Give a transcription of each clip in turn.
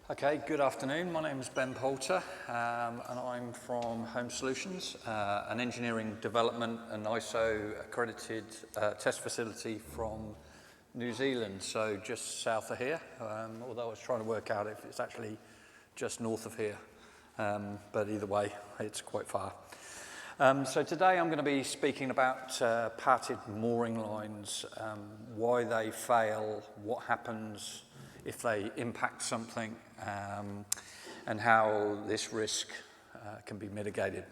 Okay, good afternoon. My name is Ben Poulter, and I'm from Home Solutions, an engineering development and ISO accredited test facility from New Zealand, so just south of here, although I was trying to work out if it's actually just north of here, but either way, it's quite far. So today I'm going to be speaking about parted mooring lines, why they fail, what happens if they impact something, and how this risk can be mitigated.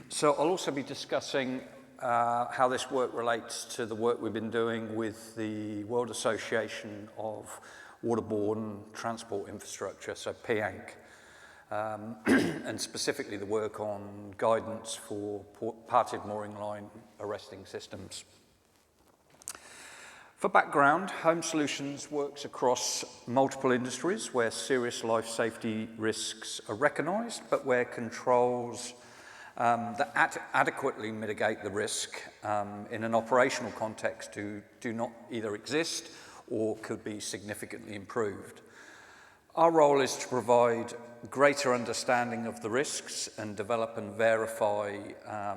So I'll also be discussing how this work relates to the work we've been doing with the World Association of Waterborne Transport Infrastructure, so PANC, and specifically the work on guidance for parted mooring line arresting systems. For background, Home Solutions works across multiple industries where serious life safety risks are recognised, but where controls that adequately mitigate the risk in an operational context do not either exist or could be significantly improved. Our role is to provide greater understanding of the risks and develop and verify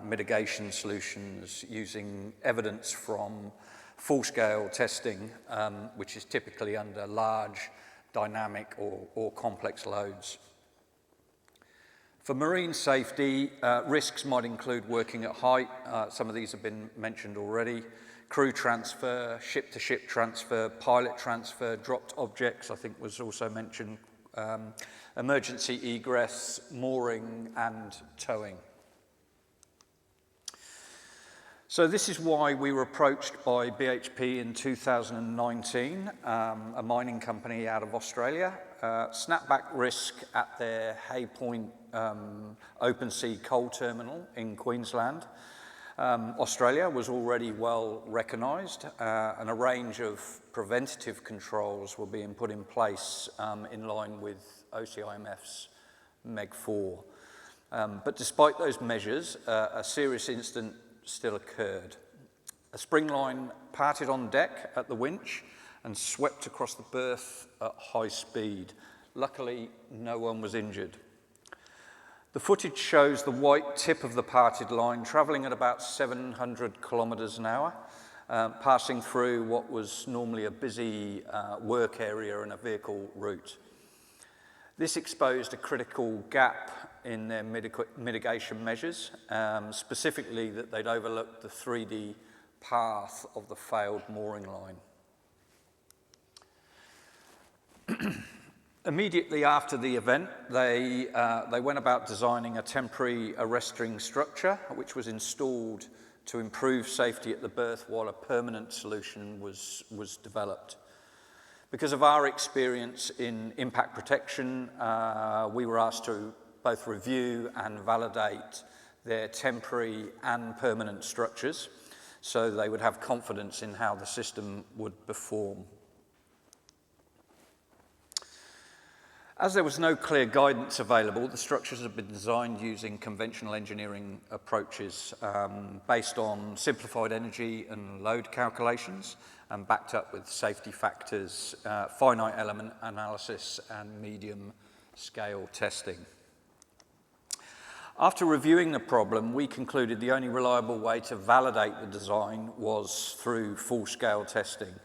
mitigation solutions using evidence from full-scale testing, which is typically under large, dynamic or complex loads. For marine safety, risks might include working at height. Some of these have been mentioned already. Crew transfer, ship-to-ship transfer, pilot transfer, dropped objects, I think was also mentioned, emergency egress, mooring and towing. So this is why we were approached by BHP in 2019, a mining company out of Australia. Snapback risk at their Hay Point open sea coal terminal in Queensland, Australia, was already well recognised, and a range of preventative controls were being put in place in line with OCIMF's MEG 4. But despite those measures, a serious incident still occurred. A spring line parted on deck at the winch and swept across the berth at high speed. Luckily, no one was injured. The footage shows the white tip of the parted line travelling at about 700 kilometres an hour, passing through what was normally a busy work area and a vehicle route. This exposed a critical gap in their mitigation measures, specifically that they'd overlooked the 3D path of the failed mooring line. Immediately after the event, they went about designing a temporary arresting structure, which was installed to improve safety at the berth while a permanent solution was developed. Because of our experience in impact protection, we were asked to both review and validate their temporary and permanent structures so they would have confidence in how the system would perform. As there was no clear guidance available, the structures had been designed using conventional engineering approaches based on simplified energy and load calculations and backed up with safety factors, finite element analysis and medium scale testing. After reviewing the problem, we concluded the only reliable way to validate the design was through full-scale testing.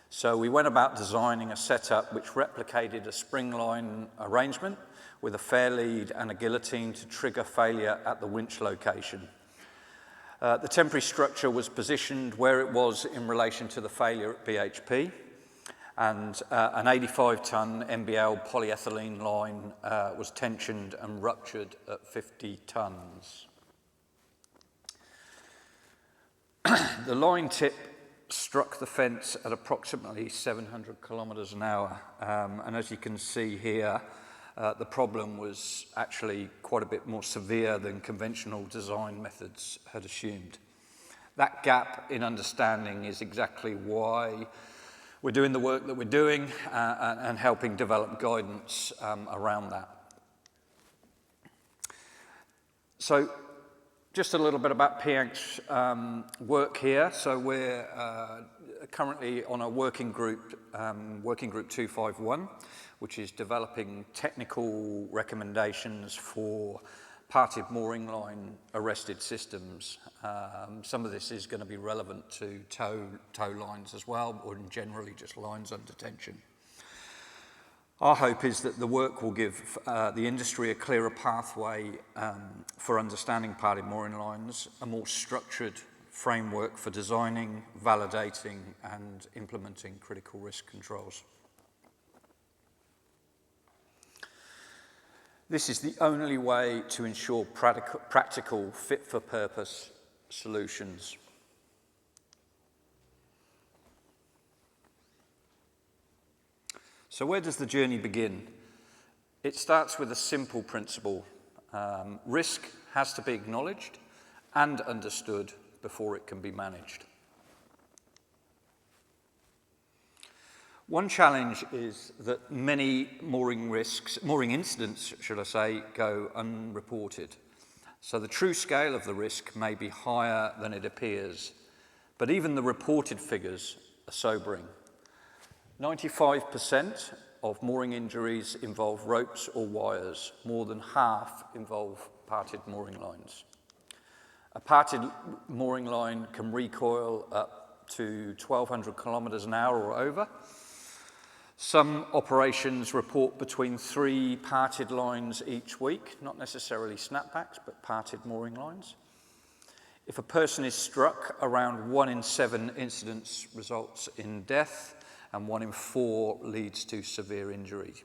So we went about designing a setup which replicated a spring line arrangement with a fair lead and a guillotine to trigger failure at the winch location. The temporary structure was positioned where it was in relation to the failure at BHP, and an 85-ton MBL polyethylene line was tensioned and ruptured at 50 tons. The line tip struck the fence at approximately 700 kilometres an hour, and as you can see here, the problem was actually quite a bit more severe than conventional design methods had assumed. That gap in understanding is exactly why we're doing the work that we're doing and helping develop guidance around that. So just a little bit about PANC's work here. So we're currently on a working group 251, which is developing technical recommendations for parted mooring line arrested systems. Some of this is going to be relevant to tow lines as well, or generally just lines under tension. Our hope is that the work will give the industry a clearer pathway for understanding parted mooring lines, a more structured framework for designing, validating, and implementing critical risk controls. This is the only way to ensure practical, fit-for-purpose solutions. So where does the journey begin? It starts with a simple principle. Risk has to be acknowledged and understood before it can be managed. One challenge is that many mooring incidents, should I say, go unreported. So the true scale of the risk may be higher than it appears, but even the reported figures are sobering. 95% of mooring injuries involve ropes or wires. More than half involve parted mooring lines. A parted mooring line can recoil up to 1,200 kilometers an hour or over. Some operations report between 3 parted lines each week, not necessarily snapbacks, but parted mooring lines. If a person is struck, around 1 in 7 incidents results in death, and 1 in 4 leads to severe injury.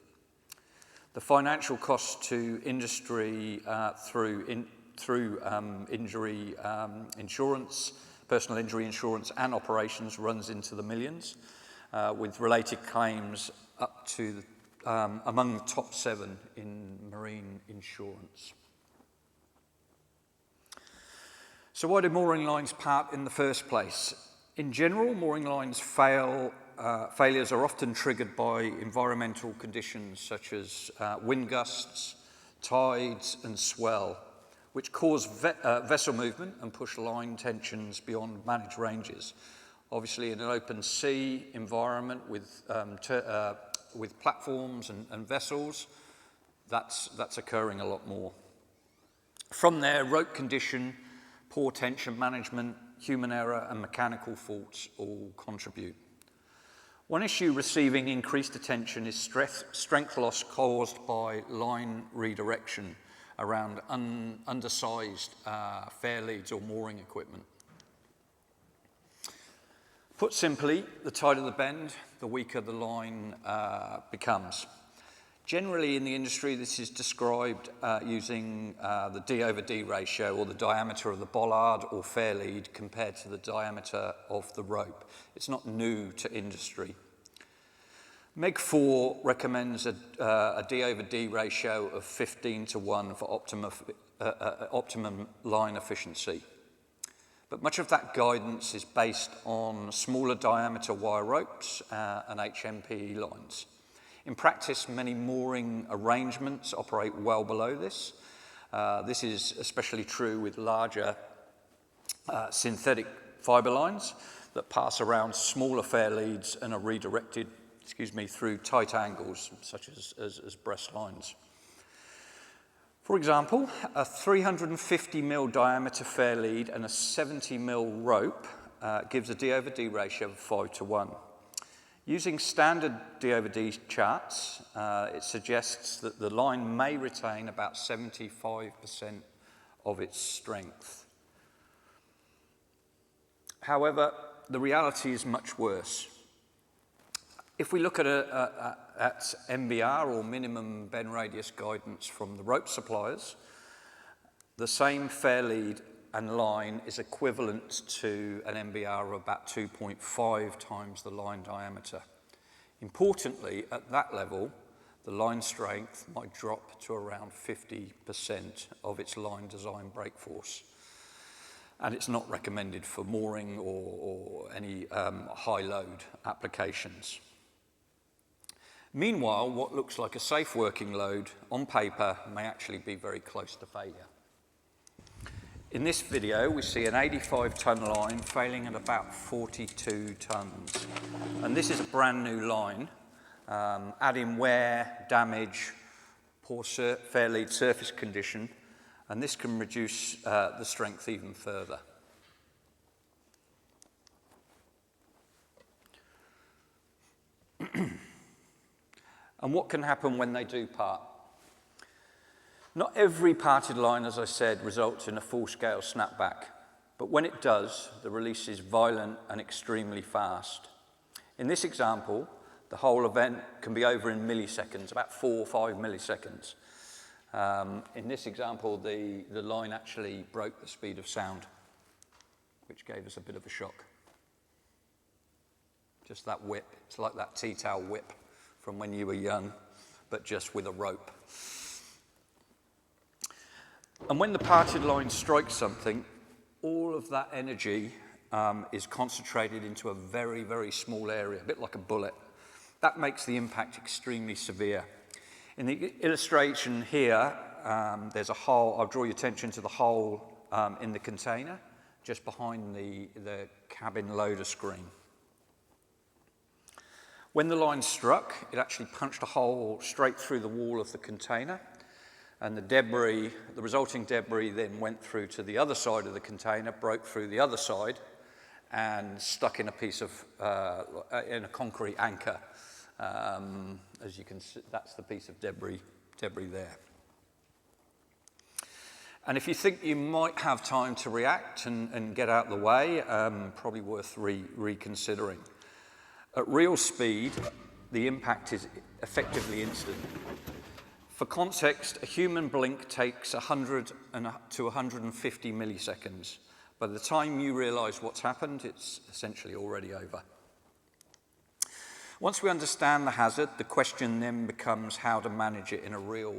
The financial cost to industry through injury insurance, personal injury insurance, and operations runs into the millions, with related claims up to among the top 7 in marine insurance. So why do mooring lines part in the first place? In general, mooring lines failures are often triggered by environmental conditions such as wind gusts, tides, and swell, which cause vessel movement and push line tensions beyond managed ranges. Obviously, in an open sea environment with platforms and vessels, that's occurring a lot more. From there, rope condition, poor tension management, human error, and mechanical faults all contribute. One issue receiving increased attention is strength loss caused by line redirection around undersized fair leads or mooring equipment. Put simply, the tighter the bend, the weaker the line becomes. Generally in the industry, this is described using the D/D ratio, or the diameter of the bollard or fair lead compared to the diameter of the rope. It's not new to industry. MEG 4 recommends a D/D ratio of 15:1 for optimum line efficiency. But much of that guidance is based on smaller diameter wire ropes and HMPE lines. In practice, many mooring arrangements operate well below this. This is especially true with larger synthetic fibre lines that pass around smaller fair leads and are redirected through tight angles, such as breast lines. For example, a 350 mil diameter fair lead and a 70 mil rope gives a D/D ratio of 5:1. Using standard D/D charts, it suggests that the line may retain about 75% of its strength. However, the reality is much worse. If we look at MBR, or minimum bend radius guidance from the rope suppliers, the same fair lead and line is equivalent to an MBR of about 2.5 times the line diameter. Importantly, at that level, the line strength might drop to around 50% of its line design brake force. And it's not recommended for mooring or any high load applications. Meanwhile, what looks like a safe working load on paper may actually be very close to failure. In this video, we see an 85-ton line failing at about 42 tons. And this is a brand new line. Add in wear, damage, poor fair lead surface condition, and this can reduce the strength even further. And what can happen when they do part? Not every parted line, as I said, results in a full-scale snapback, but when it does, the release is violent and extremely fast. In this example, the whole event can be over in milliseconds, about 4 or 5 milliseconds. In this example, the line actually broke the speed of sound, which gave us a bit of a shock. Just that whip. It's like that tea towel whip from when you were young, but just with a rope. And when the parted line strikes something, all of that energy is concentrated into a very, very small area, a bit like a bullet. That makes the impact extremely severe. In the illustration here, there's a hole. I'll draw your attention to the hole in the container, just behind the cabin loader screen. When the line struck, it actually punched a hole straight through the wall of the container, and the resulting debris then went through to the other side of the container, broke through the other side, and stuck in a piece of, in a concrete anchor. As you can see, that's the piece of debris there. And if you think you might have time to react and get out of the way, probably worth reconsidering. At real speed, the impact is effectively instant. For context, a human blink takes 100 to 150 milliseconds. By the time you realize what's happened, it's essentially already over. Once we understand the hazard, the question then becomes how to manage it in a real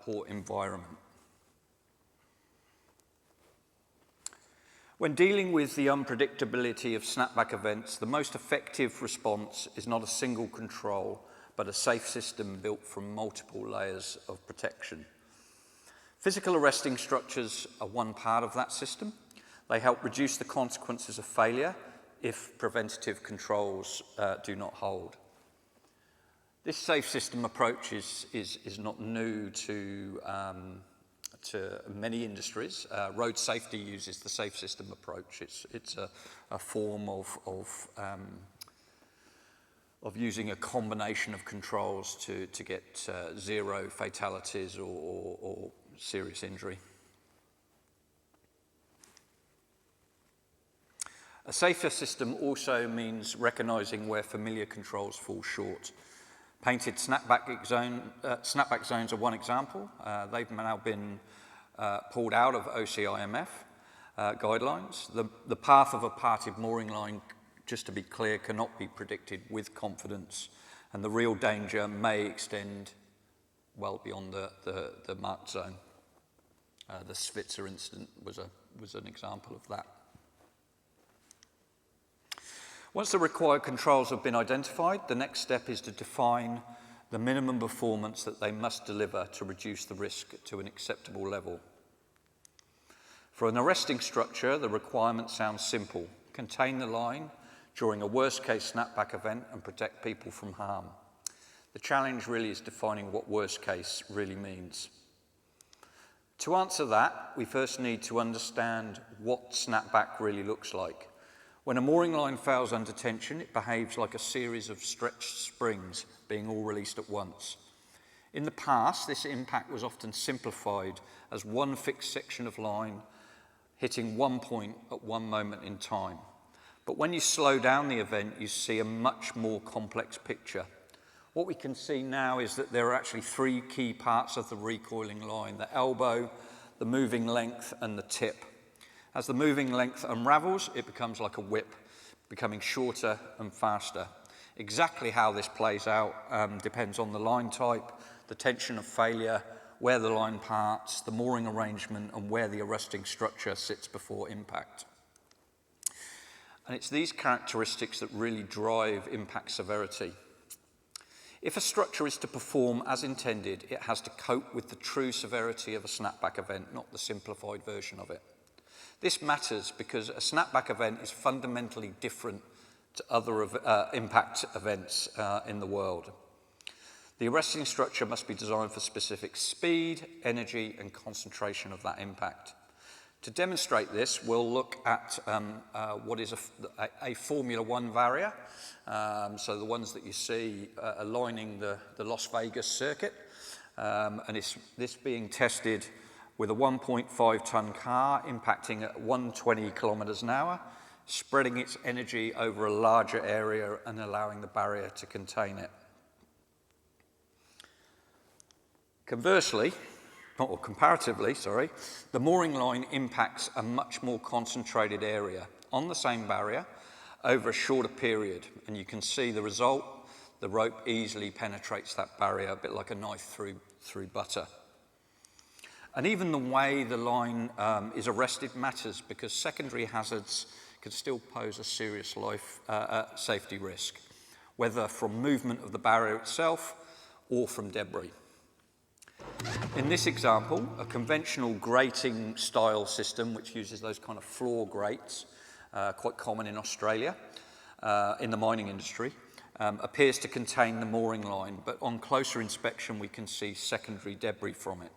port environment. When dealing with the unpredictability of snapback events, the most effective response is not a single control, but a safe system built from multiple layers of protection. Physical arresting structures are one part of that system. They help reduce the consequences of failure if preventative controls do not hold. This safe system approach is not new to many industries. Road safety uses the safe system approach. It's a form of using a combination of controls to get zero fatalities or serious injury. A safer system also means recognizing where familiar controls fall short. Painted snapback zones are one example. They've now been pulled out of OCIMF guidelines. The path of a parted mooring line, just to be clear, cannot be predicted with confidence, and the real danger may extend well beyond the marked zone. The Switzer incident was an example of that. Once the required controls have been identified, the next step is to define the minimum performance that they must deliver to reduce the risk to an acceptable level. For an arresting structure, the requirement sounds simple: contain the line during a worst-case snapback event and protect people from harm. The challenge really is defining what worst case really means. To answer that, we first need to understand what snapback really looks like. When a mooring line fails under tension, it behaves like a series of stretched springs being all released at once. In the past, this impact was often simplified as one fixed section of line hitting one point at one moment in time. But when you slow down the event, you see a much more complex picture. What we can see now is that there are actually three key parts of the recoiling line: the elbow, the moving length, and the tip. As the moving length unravels, it becomes like a whip, becoming shorter and faster. Exactly how this plays out depends on the line type, the tension of failure, where the line parts, the mooring arrangement, and where the arresting structure sits before impact. And it's these characteristics that really drive impact severity. If a structure is to perform as intended, it has to cope with the true severity of a snapback event, not the simplified version of it. This matters because a snapback event is fundamentally different to other impact events in the world. The arresting structure must be designed for specific speed, energy, and concentration of that impact. To demonstrate this, we'll look at what is a Formula One barrier, so the ones that you see lining the Las Vegas circuit, and this being tested with a 1.5-ton car impacting at 120 kilometers an hour, spreading its energy over a larger area and allowing the barrier to contain it. Conversely, or comparatively, sorry, the mooring line impacts a much more concentrated area on the same barrier over a shorter period, and you can see the result. The rope easily penetrates that barrier, a bit like a knife through butter. And even the way the line is arrested matters, because secondary hazards can still pose a serious life safety risk, whether from movement of the barrier itself or from debris. In this example, a conventional grating style system, which uses those kind of floor grates, quite common in Australia, in the mining industry, appears to contain the mooring line, but on closer inspection we can see secondary debris from it.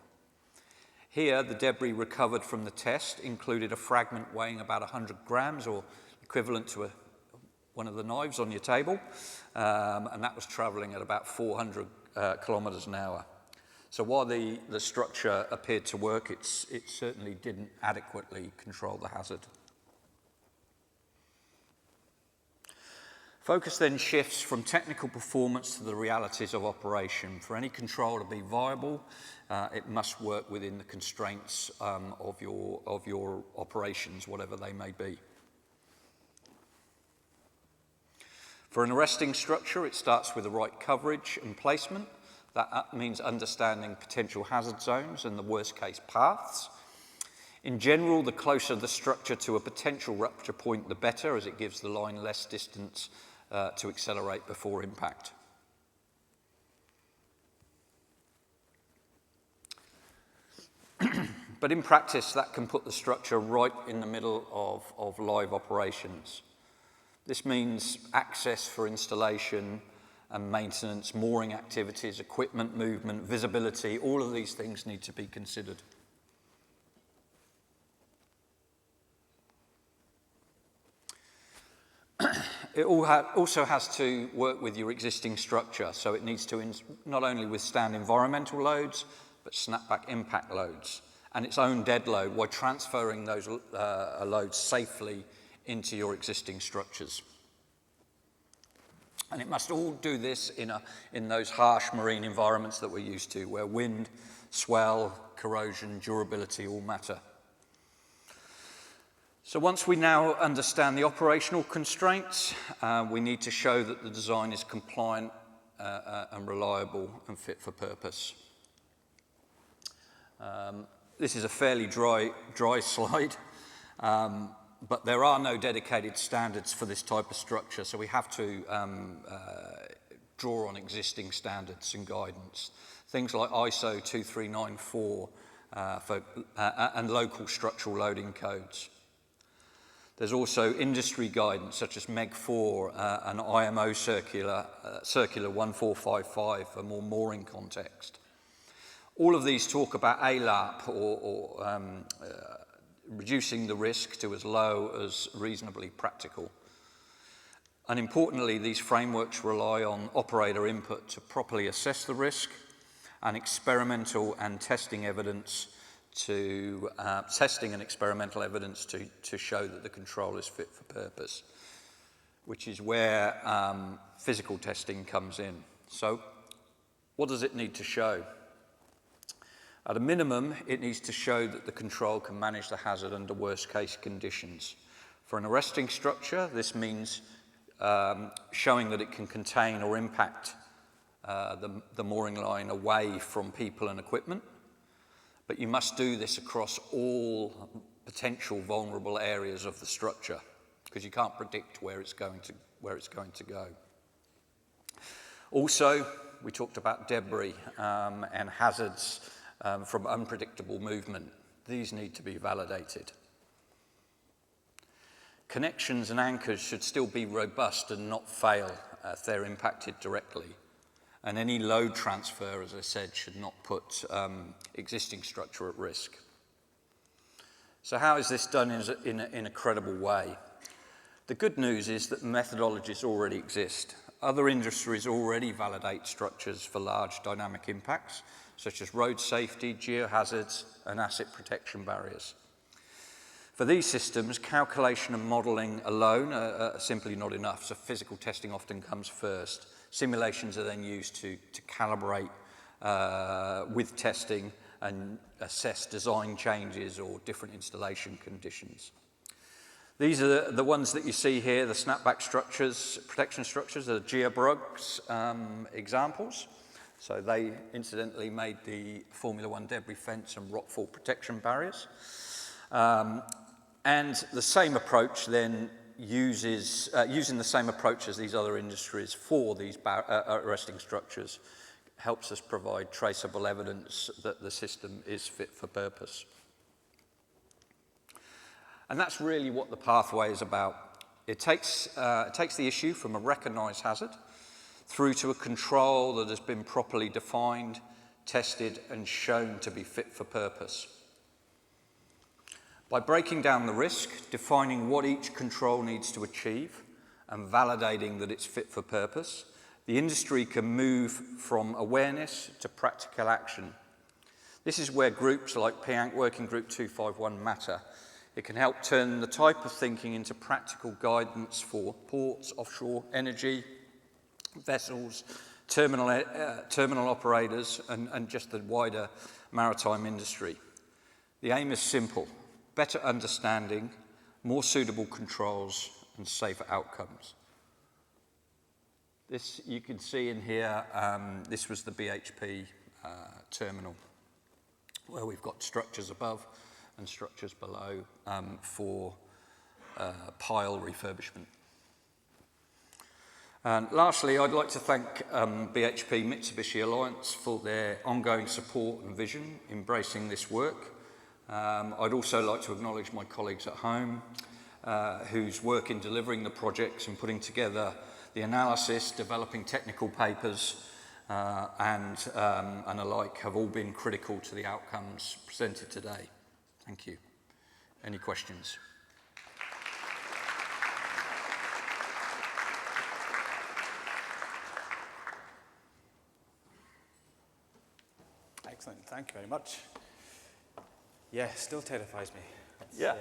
Here, the debris recovered from the test included a fragment weighing about 100 grams, or equivalent to one of the knives on your table, and that was travelling at about 400 kilometres an hour. So while the structure appeared to work, it certainly didn't adequately control the hazard. Focus then shifts from technical performance to the realities of operation. For any control to be viable, it must work within the constraints of your operations, whatever they may be. For an arresting structure, it starts with the right coverage and placement. That means understanding potential hazard zones and the worst case paths. In general, the closer the structure to a potential rupture point, the better, as it gives the line less distance to accelerate before impact. But in practice, that can put the structure right in the middle of live operations. This means access for installation and maintenance, mooring activities, equipment movement, visibility, all of these things need to be considered. It also has to work with your existing structure, so it needs to not only withstand environmental loads, but snapback impact loads, and its own dead load, while transferring those loads safely into your existing structures. And it must all do this in those harsh marine environments that we're used to, where wind, swell, corrosion, durability all matter. So once we now understand the operational constraints, we need to show that the design is compliant and reliable and fit for purpose. This is a fairly dry slide. But there are no dedicated standards for this type of structure, so we have to draw on existing standards and guidance. Things like ISO 2394 and local structural loading codes. There's also industry guidance such as MEG 4 and IMO Circular 1455 for more mooring context. All of these talk about ALAP or reducing the risk to as low as reasonably practical. And importantly, these frameworks rely on operator input to properly assess the risk and experimental and testing evidence to show that the control is fit for purpose, which is where physical testing comes in. So what does it need to show? At a minimum, it needs to show that the control can manage the hazard under worst case conditions. For an arresting structure, this means showing that it can contain or impact the mooring line away from people and equipment. But you must do this across all potential vulnerable areas of the structure, because you can't predict where it's going to go. Also, we talked about debris and hazards from unpredictable movement. These need to be validated. Connections and anchors should still be robust and not fail if they're impacted directly. And any load transfer, as I said, should not put existing structure at risk. So how is this done in a credible way? The good news is that methodologies already exist. Other industries already validate structures for large dynamic impacts, such as road safety, geohazards, and asset protection barriers. For these systems, calculation and modelling alone are simply not enough, so physical testing often comes first. Simulations are then used to calibrate with testing and assess design changes or different installation conditions. These are the ones that you see here, the snapback structures, protection structures, the GeoBrugs examples. So they incidentally made the Formula One debris fence and rockfall protection barriers. And the same approach then uses, using the same approach as these other industries for these arresting structures, helps us provide traceable evidence that the system is fit for purpose. And that's really what the pathway is about. It takes the issue from a recognised hazard through to a control that has been properly defined, tested, and shown to be fit for purpose. By breaking down the risk, defining what each control needs to achieve, and validating that it's fit for purpose, the industry can move from awareness to practical action. This is where groups like PANC Working Group 251 matter. It can help turn the type of thinking into practical guidance for ports, offshore energy, vessels, terminal operators, and just the wider maritime industry. The aim is simple: better understanding, more suitable controls, and safer outcomes. This, you can see in here, this was the BHP terminal, where we've got structures above and structures below for pile refurbishment. And lastly, I'd like to thank BHP Mitsubishi Alliance for their ongoing support and vision, embracing this work. I'd also like to acknowledge my colleagues at home, whose work in delivering the projects and putting together the analysis, developing technical papers, and alike have all been critical to the outcomes presented today. Thank you. Any questions? Excellent, thank you very much. Yeah, still terrifies me. Yeah,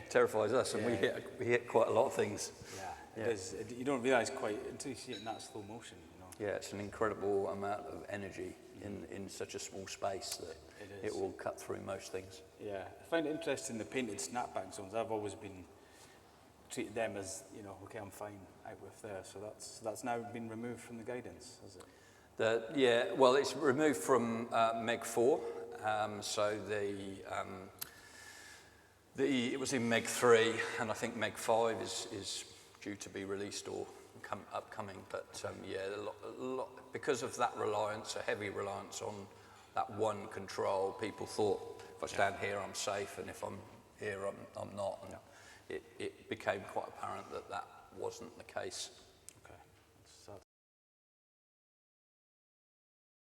terrifies us, and we hit quite a lot of things. Yeah, it is. You don't realise quite until you see it in that slow motion, you know. Yeah, it's an incredible amount of energy in such a small space that it will cut through most things. Yeah, I find it interesting, the painted snapback zones. I've always been treated them as, you know, okay, I'm fine out with there. So that's now been removed from the guidance, has it? Yeah, well, it's removed from Meg 4. So it was in Meg 3, and I think Meg 5 is due to be released or upcoming. But yeah, a lot, because of that reliance, a heavy reliance on that one control, people thought, if I stand here, I'm safe, and if I'm here, I'm not. And it became quite apparent that that wasn't the case.